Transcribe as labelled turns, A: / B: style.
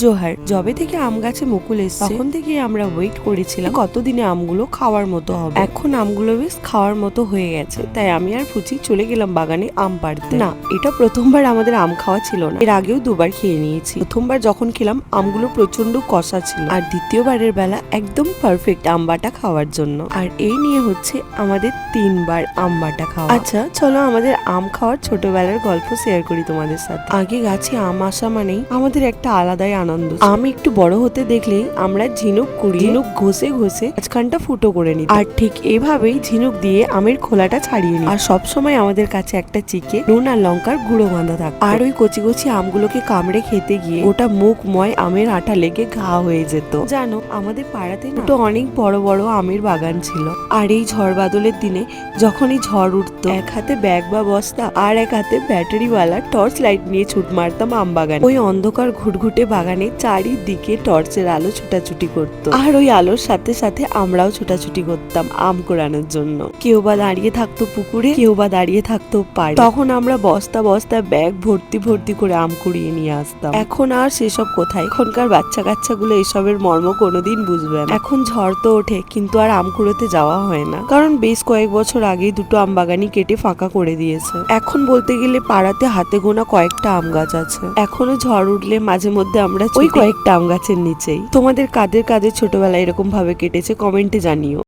A: জোহার। যবে থেকে আম গাছে মুকুল এসেছে তখন থেকে আমরা ওয়েট করেছিলাম কতদিনে আমগুলো খাওয়ার মতো হবে। এখন আমগুলো বেশ খাওয়ার মতো হয়ে গেছে, তাই আমি আর ফুচি চলে গেলাম বাগানে আম পাড়তে। না, এটা প্রথমবার আমাদের আম খাওয়া ছিল না, এর আগেও দুবার খেয়ে নিয়েছি। প্রথমবার যখন খেলাম আমগুলো প্রচন্ড কষা ছিল, আর দ্বিতীয়বারের বেলা একদম পারফেক্ট আম বাটা খাওয়ার জন্য। আর এই নিয়ে হচ্ছে আমাদের 3বার আম বাটা খাওয়া। আচ্ছা চলো আমাদের আম খাওয়ার ছোটবেলার গল্প শেয়ার করি তোমাদের সাথে। আগে গাছে আম আসা মানেই আমাদের একটা আলাদাই আনন্দ। আম একটু বড় হতে দেখলেই আমরা ঝিনুক কুড়িয়ে ঝিনুক ঘষে ঘষে মাঝখানটা ফুটো করে নিই, আর ঠিক এইভাবেই ঝিনুক দিয়ে আমের খোলাটা ছাড়িয়ে নিই। আর সবসময় আমাদের কাছে একটা চিকে নুন আর লঙ্কার গুঁড়ো বাঁধা থাকে। আর ওই কচি কচি আমগুলোকে কামড়ে খেতে গিয়ে ওটা মুখময় আমের আঠা লেগে ঘা হয়ে যেত। জানো, আমাদের পাড়াতে তো অনেক বড় বড় আমের বাগান ছিল। আর এই ঝড় বাদলের দিনে যখনই ঝড় উঠতো, এক হাতে ব্যাগ বা বস্তা আর এক হাতে ব্যাটারিওয়ালা টর্চ লাইট নিয়ে ছুট মারতাম আম বাগানে। ওই অন্ধকার ঘুটঘুটে বাগানে চারিদিকে টর্চের আলো ছুটাছুটি করতো, আর ওই আলোর সাথে সাথে আমরাও ছুটাছুটি করতাম আম কুড়ানোর জন্য। কেউ বা দাঁড়িয়ে থাকতো পুকুরে, কেউ বা দাঁড়িয়ে থাকতো পাড়ে। তখন আমরা বস্তা বস্তা ব্যাগ ভর্তি ভর্তি করে আম কুড়িয়ে নিয়ে আসতাম। এখন আর সেসব কোথায়, এখনকার বাচ্চা কাচ্চাগুলো এসবের মর্ম কোনোদিন বুঝবে না। এখন ঝড় তো ওঠে কিন্তু আর আম কুড়োতে যাওয়া হয় না, কারণ বেশ কয়েক বছর আগেই দুটো আম বাগানই কেটে ফাঁকা করে দিয়েছে। এখন বলতে গেলে পাড়াতে হাতে গোনা কয়েকটা আম গাছ আছে। এখনো ঝড় উঠলে মাঝে মধ্যে আমরা ওই কয়েকটা আম গাছের নিচেই। তোমাদের কাদের কাদের ছোটবেলায় এরকম ভাবে কেটেছে কমেন্টে জানিও।